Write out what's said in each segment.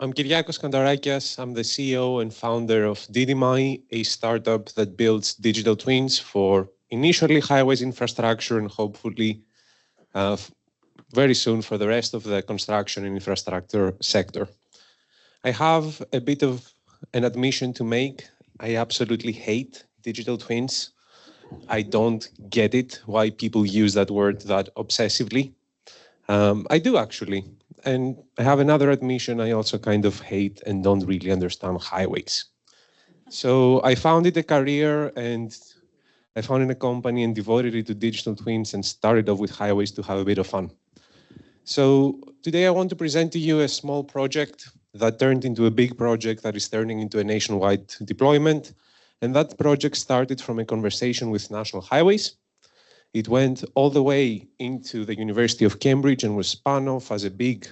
I'm Kyriakos Kantarakias. I'm the CEO and founder of Didimi, a startup that builds digital twins for initially highways infrastructure and hopefully very soon for the rest of the construction and infrastructure sector. I have a bit of an admission to make. I absolutely hate digital twins. I don't get it why people use that word that obsessively. I do actually. And I have another admission. I also kind of hate and don't really understand highways. So I founded a career and I founded a company and devoted it to digital twins and started off with highways to have a bit of fun. So today I want to present to you a small project that turned into a big project that is turning into a nationwide deployment. And that project started from a conversation with National Highways. It went all the way into the University of Cambridge and was spun off as a big,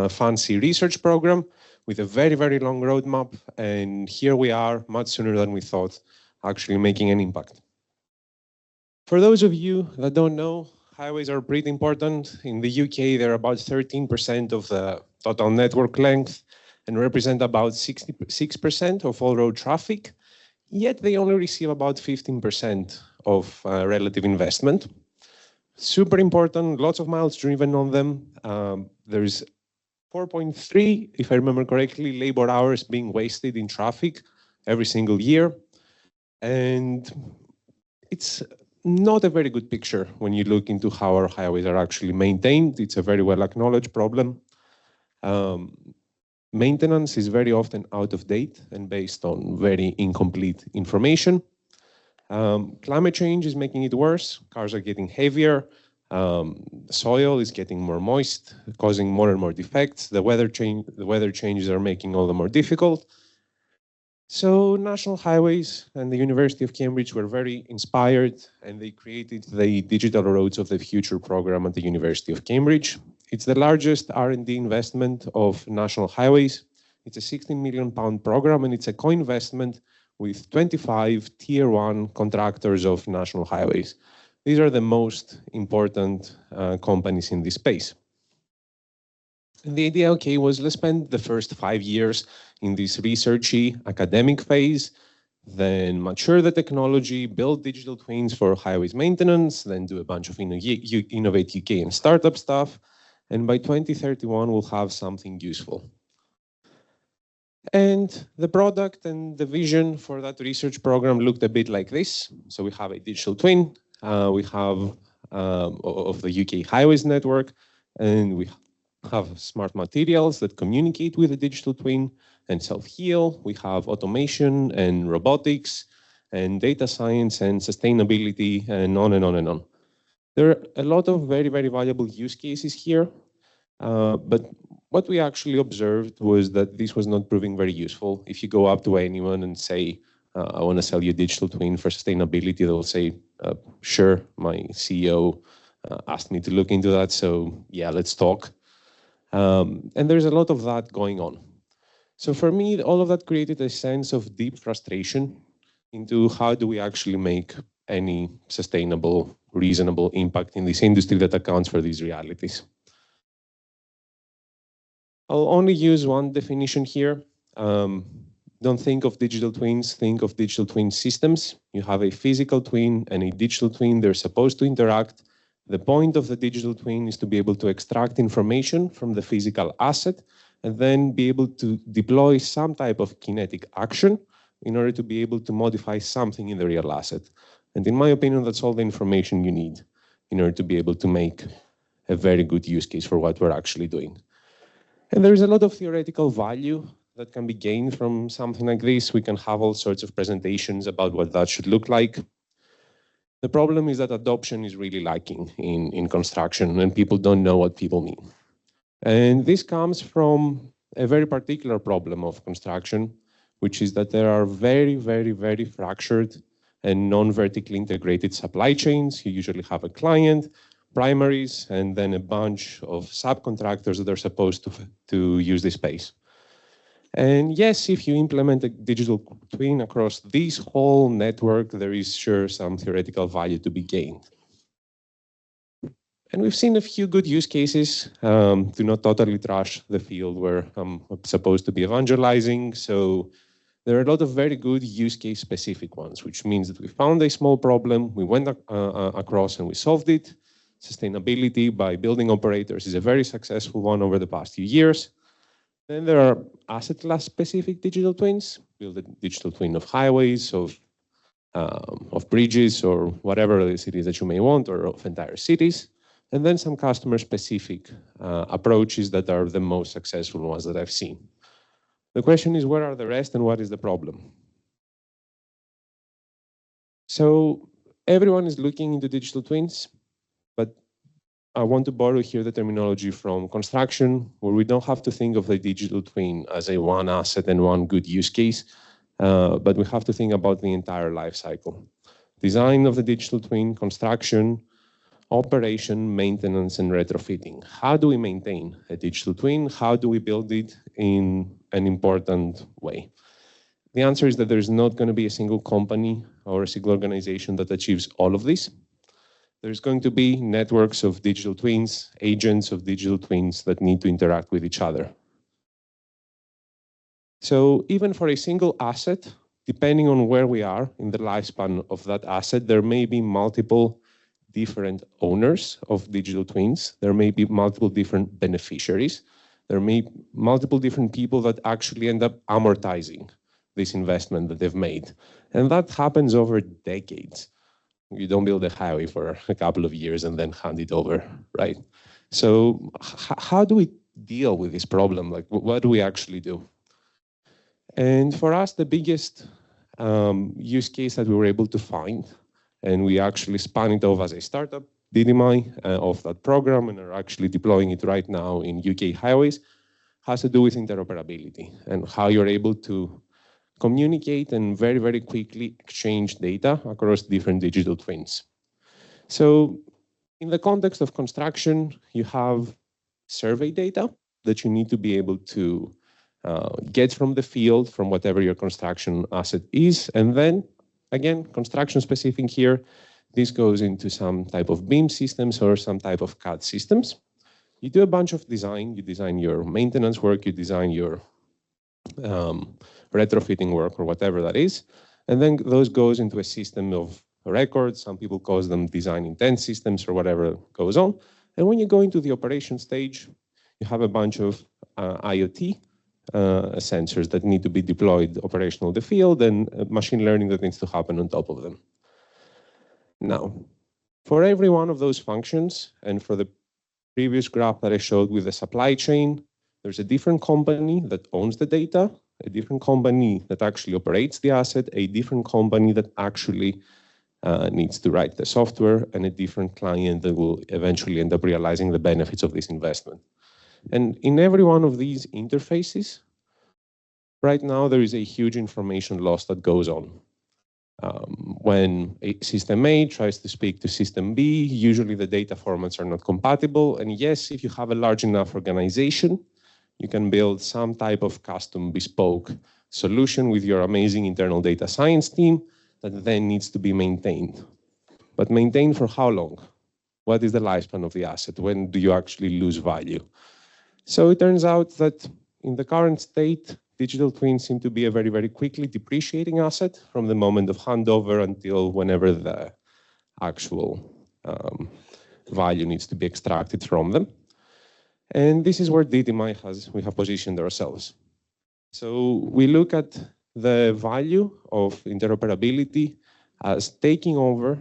fancy research program with a very, very long roadmap. And here we are, much sooner than we thought, actually making an impact. For those of you that don't know, highways are pretty important. In the UK, they're about 13% of the total network length and represent about 66% of all road traffic. Yet they only receive about 15% of relative investment. Super important, lots of miles driven on them. There's 4.3, if I remember correctly, labor hours being wasted in traffic every single year. And it's not a very good picture when you look into how our highways are actually maintained. It's a very well acknowledged problem. Maintenance is very often out of date and based on very incomplete information. Climate change is making it worse. Cars are getting heavier. Soil is getting more moist, causing more and more defects. The weather changes are making all the more difficult. So National Highways and the University of Cambridge were very inspired, and they created the Digital Roads of the Future program at the University of Cambridge. It's the largest R&D investment of National Highways. It's a £16 million program, and it's a co-investment with 25 Tier 1 contractors of National Highways. These are the most important companies in this space. And the idea, okay, was let's spend the first 5 years in this researchy academic phase, then mature the technology, build digital twins for highways maintenance, then do a bunch of Innovate UK and startup stuff. And by 2031, we'll have something useful. And the product and the vision for that research program looked a bit like this. So we have a digital twin, we have of the UK highways network, and we have smart materials that communicate with the digital twin and self-heal. We have automation and robotics and data science and sustainability and on and on and on. There are a lot of very, very valuable use cases here, but what we actually observed was that this was not proving very useful. If you go up to anyone and say, I want to sell you a digital twin for sustainability, they'll say, sure, my CEO asked me to look into that, so yeah, let's talk. And there's a lot of that going on. So for me, all of that created a sense of deep frustration into how do we actually make any sustainable, reasonable impact in this industry that accounts for these realities. I'll only use one definition here. Don't think of digital twins, think of digital twin systems. You have a physical twin and a digital twin. They're supposed to interact. The point of the digital twin is to be able to extract information from the physical asset and then be able to deploy some type of kinetic action in order to be able to modify something in the real asset. And in my opinion, that's all the information you need in order to be able to make a very good use case for what we're actually doing. And there's a lot of theoretical value that can be gained from something like this. We can have all sorts of presentations about what that should look like. The problem is that adoption is really lacking in construction, and people don't know what people mean. And this comes from a very particular problem of construction, which is that there are very, very, very fractured and non-vertically integrated supply chains. You usually have a client, primaries, and then a bunch of subcontractors that are supposed to use this space. And yes, if you implement a digital twin across this whole network, there is sure some theoretical value to be gained. And we've seen a few good use cases. Do not totally trash the field where I'm supposed to be evangelizing. So there are a lot of very good use case specific ones, which means that we found a small problem, we went across and we solved it. Sustainability by building operators is a very successful one over the past few years. Then there are asset class specific digital twins, build a digital twin of highways, of bridges, or whatever it is that you may want, or of entire cities. And then some customer specific approaches that are the most successful ones that I've seen. The question is, where are the rest and what is the problem? So everyone is looking into digital twins, but I want to borrow here the terminology from construction, where we don't have to think of the digital twin as a one asset and one good use case, but we have to think about the entire life cycle. Design of the digital twin, construction, operation, maintenance, and retrofitting. How do we maintain a digital twin? How do we build it in an important way? The answer is that there's not going to be a single company or a single organization that achieves all of this. There's going to be networks of digital twins, agents of digital twins that need to interact with each other. So even for a single asset, depending on where we are in the lifespan of that asset, there may be multiple different owners of digital twins. There may be multiple different beneficiaries. There may be multiple different people that actually end up amortizing this investment that they've made. And that happens over decades. You don't build a highway for a couple of years and then hand it over, right? So how do we deal with this problem? Like, what do we actually do? And for us, the biggest use case that we were able to find, and we actually spun it off as a startup, Didimi, of that program, and are actually deploying it right now in UK highways, has to do with interoperability and how you're able to communicate and very, very quickly exchange data across different digital twins. So in the context of construction, you have survey data that you need to be able to get from the field, from whatever your construction asset is. And then, again, construction specific here, this goes into some type of BIM systems or some type of CAD systems. You do a bunch of design. You design your maintenance work. You design your retrofitting work or whatever that is. And then those goes into a system of records. Some people call them design intent systems or whatever goes on. And when you go into the operation stage, you have a bunch of IoT sensors that need to be deployed operational in the field and machine learning that needs to happen on top of them. Now, for every one of those functions, and for the previous graph that I showed with the supply chain, there's a different company that owns the data, a different company that actually operates the asset, a different company that actually needs to write the software, and a different client that will eventually end up realizing the benefits of this investment. And in every one of these interfaces, right now there is a huge information loss that goes on. When a system A tries to speak to system B, usually the data formats are not compatible. And yes, if you have a large enough organization, you can build some type of custom bespoke solution with your amazing internal data science team that then needs to be maintained. But maintained for how long? What is the lifespan of the asset? When do you actually lose value? So it turns out that in the current state, digital twins seem to be a very, very quickly depreciating asset from the moment of handover until whenever the actual value needs to be extracted from them. And this is where Didimi we have positioned ourselves. So we look at the value of interoperability as taking over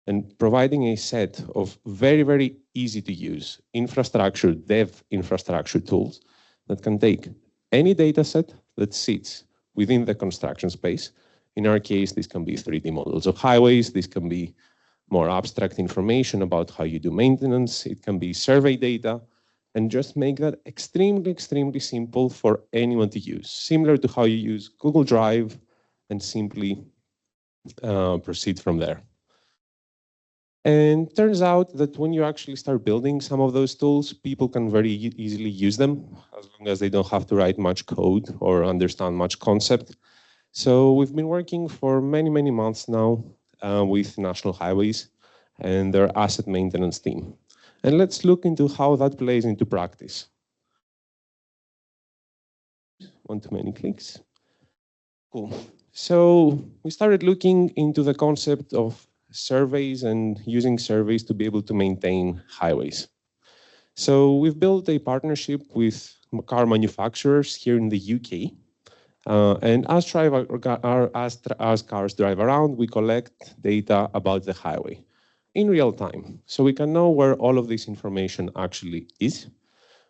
and providing a set of very, very easy to use dev infrastructure tools that can take any data set that sits within the construction space. In our case, this can be 3D models of highways. This can be more abstract information about how you do maintenance. It can be survey data, and just make that extremely, extremely simple for anyone to use, similar to how you use Google Drive, and simply proceed from there. And turns out that when you actually start building some of those tools, people can very easily use them as long as they don't have to write much code or understand much concept. So we've been working for many, many months now with National Highways and their asset maintenance team. And let's look into how that plays into practice. One too many clicks. Cool. So we started looking into the concept of surveys and using surveys to be able to maintain highways. So we've built a partnership with car manufacturers here in the UK. And as cars drive around, we collect data about the highway in real time. So we can know where all of this information actually is.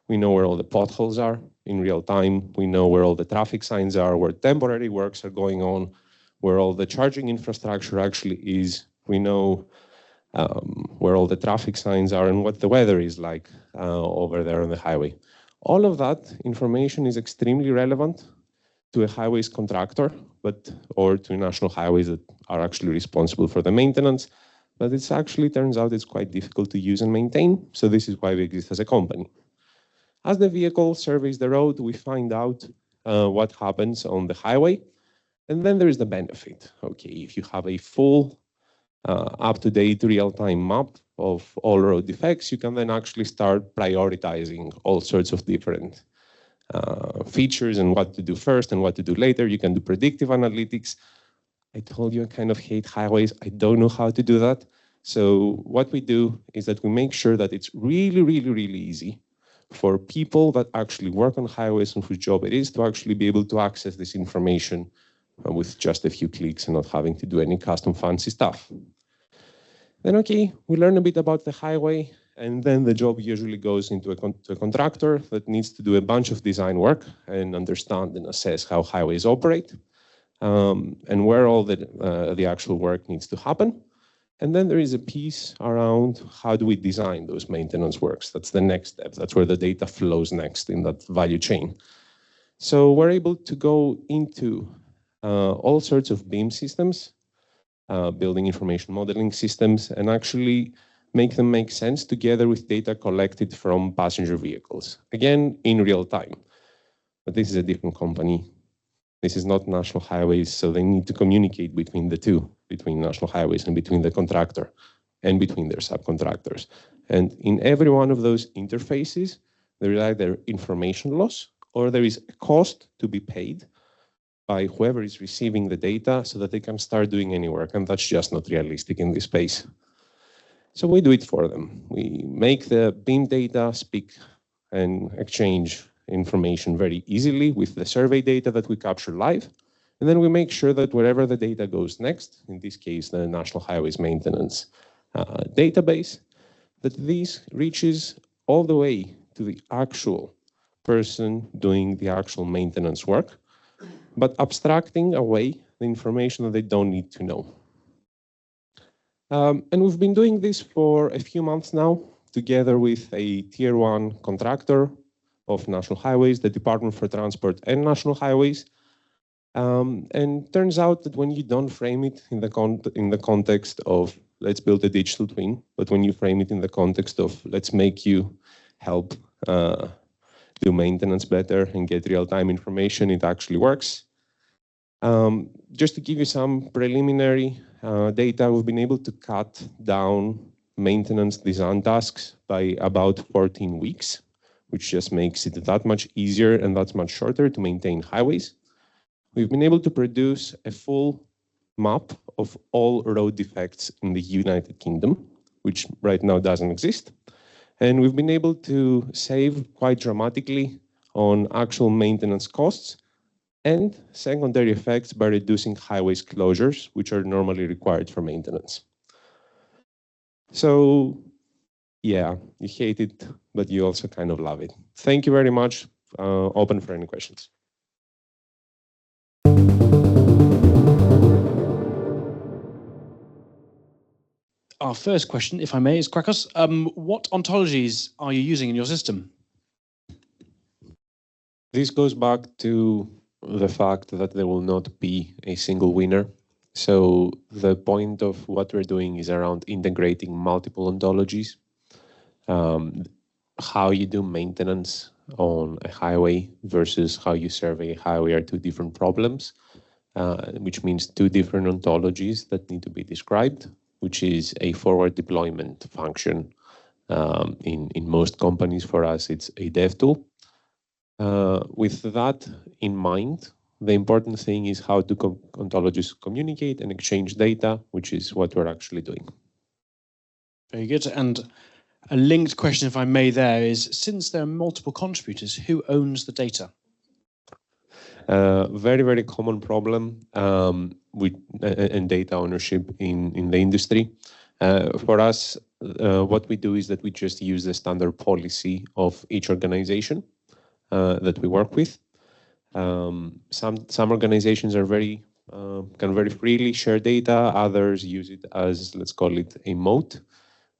We know where all the potholes are in real time. We know where all the traffic signs are, where temporary works are going on, where all the charging infrastructure actually is. We know where all the traffic signs are and what the weather is like over there on the highway. All of that information is extremely relevant to a highways contractor, or to national highways that are actually responsible for the maintenance. But it actually turns out it's quite difficult to use and maintain. So this is why we exist as a company. As the vehicle surveys the road, we find out what happens on the highway. And then there is the benefit. Okay, if you have a full, up-to-date real-time map of all road defects, you can then actually start prioritizing all sorts of different features and what to do first and what to do later. You can do predictive analytics. I told you I kind of hate highways. I don't know how to do that. So what we do is that we make sure that it's really, really, really easy for people that actually work on highways and whose job it is to actually be able to access this information with just a few clicks and not having to do any custom fancy stuff. Then, okay, we learn a bit about the highway, and then the job usually goes into a contractor that needs to do a bunch of design work and understand and assess how highways operate and where all the actual work needs to happen. And then there is a piece around how do we design those maintenance works. That's the next step. That's where the data flows next in that value chain. So we're able to go into all sorts of BIM systems, building information modeling systems, and actually make them make sense together with data collected from passenger vehicles. Again, in real time. But this is a different company. This is not national highways, so they need to communicate between the two, between national highways and between the contractor and between their subcontractors. And in every one of those interfaces, there is either information loss or there is a cost to be paid by whoever is receiving the data so that they can start doing any work. And that's just not realistic in this space. So we do it for them. We make the BIM data speak and exchange information very easily with the survey data that we capture live. And then we make sure that wherever the data goes next, in this case, the National Highways Maintenance database, that this reaches all the way to the actual person doing the actual maintenance work, but abstracting away the information that they don't need to know. And we've been doing this for a few months now, together with a tier 1 contractor of National Highways, the Department for Transport and National Highways. And turns out that when you don't frame it in the context of let's build a digital twin, but when you frame it in the context of let's make you help do maintenance better and get real-time information, it actually works. Just to give you some preliminary data, we've been able to cut down maintenance design tasks by about 14 weeks, which just makes it that much easier and that's much shorter to maintain highways. We've been able to produce a full map of all road defects in the United Kingdom, which right now doesn't exist. And we've been able to save quite dramatically on actual maintenance costs and secondary effects by reducing highways closures, which are normally required for maintenance. So yeah, you hate it, but you also kind of love it. Thank you very much. Open for any questions. Our first question, if I may, is Kyriakos. What ontologies are you using in your system? This goes back to the fact that there will not be a single winner. So the point of what we're doing is around integrating multiple ontologies. How you do maintenance on a highway versus how you survey a highway are two different problems, which means two different ontologies that need to be described, which is a forward deployment function In most companies, for us, it's a dev tool. With that in mind, the important thing is how do ontologies communicate and exchange data, which is what we're actually doing. Very good. And a linked question, if I may, there is, since there are multiple contributors, who owns the data? Very, very common problem and data ownership in the industry. For us, what we do is that we just use the standard policy of each organization that we work with. Some organizations are can very freely share data. Others use it as, let's call it, a moat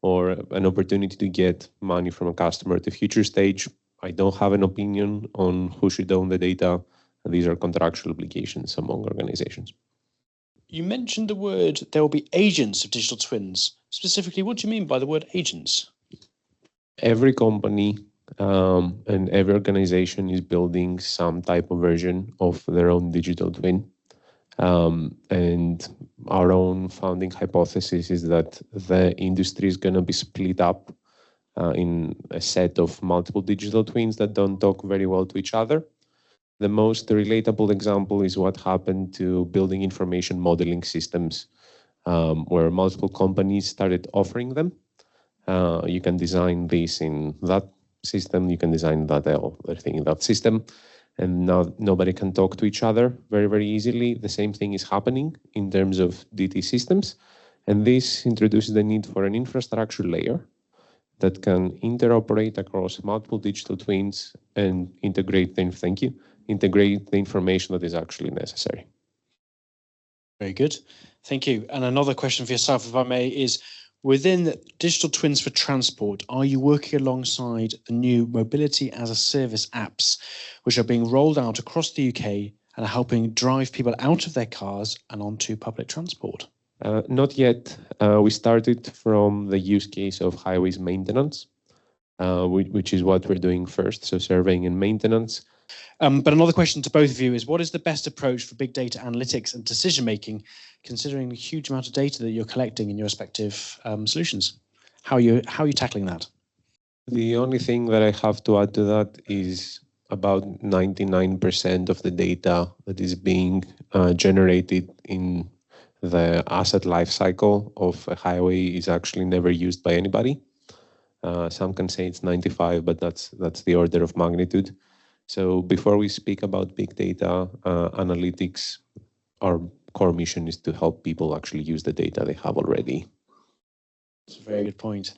or an opportunity to get money from a customer at a future stage. I don't have an opinion on who should own the data. These are contractual obligations among organizations. You mentioned the word there will be agents of digital twins. Specifically, what do you mean by the word agents? Every company and every organization is building some type of version of their own digital twin. And our own founding hypothesis is that the industry is going to be split up in a set of multiple digital twins that don't talk very well to each other. The most relatable example is what happened to building information modeling systems, where multiple companies started offering them. You can design this in that system, you can design that other thing in that system, and now nobody can talk to each other very, very easily. The same thing is happening in terms of DT systems, and this introduces the need for an infrastructure layer that can interoperate across multiple digital twins and integrate the information that is actually necessary. Very good. Thank you. And another question for yourself, if I may, is within digital twins for transport, are you working alongside the new mobility as a service apps, which are being rolled out across the UK and are helping drive people out of their cars and onto public transport? Not yet. We started from the use case of highways maintenance, which is what we're doing first, so surveying and maintenance. But another question to both of you is, what is the best approach for big data analytics and decision-making, considering the huge amount of data that you're collecting in your respective solutions? How are you tackling that? The only thing that I have to add to that is about 99% of the data that is being generated in the asset lifecycle of a highway is actually never used by anybody. Some can say it's 95, but that's the order of magnitude. So before we speak about big data analytics, our core mission is to help people actually use the data they have already. That's a very good point.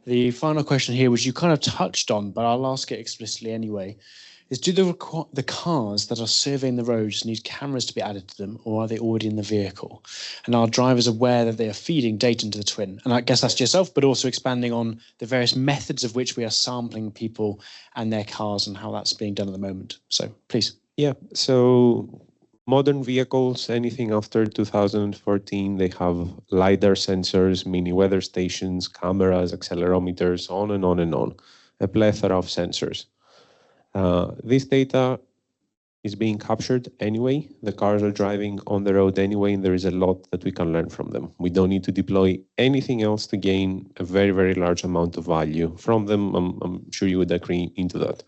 The final question here, which you kind of touched on, but I'll ask it explicitly anyway, is do the cars that are surveying the roads need cameras to be added to them, or are they already in the vehicle? And are drivers aware that they are feeding data into the twin? And I guess that's to yourself, but also expanding on the various methods of which we are sampling people and their cars and how that's being done at the moment. So please. Yeah, so modern vehicles, anything after 2014, they have LiDAR sensors, mini weather stations, cameras, accelerometers, on and on and on, a plethora of sensors. This data is being captured anyway. The cars are driving on the road anyway, and there is a lot that we can learn from them. We don't need to deploy anything else to gain a very, very large amount of value from them. I'm sure you would agree into that.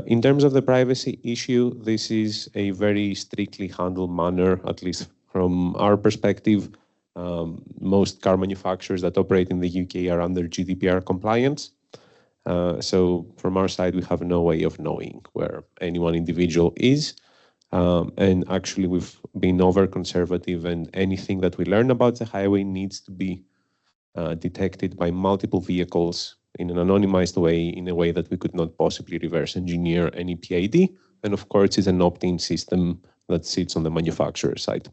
In terms of the privacy issue, this is a very strictly handled manner, at least from our perspective. Most car manufacturers that operate in the UK are under GDPR compliance. So from our side, we have no way of knowing where any one individual is. And actually, we've been over conservative, and anything that we learn about the highway needs to be detected by multiple vehicles in an anonymized way, in a way that we could not possibly reverse engineer any PID. And of course, it's an opt-in system that sits on the manufacturer side.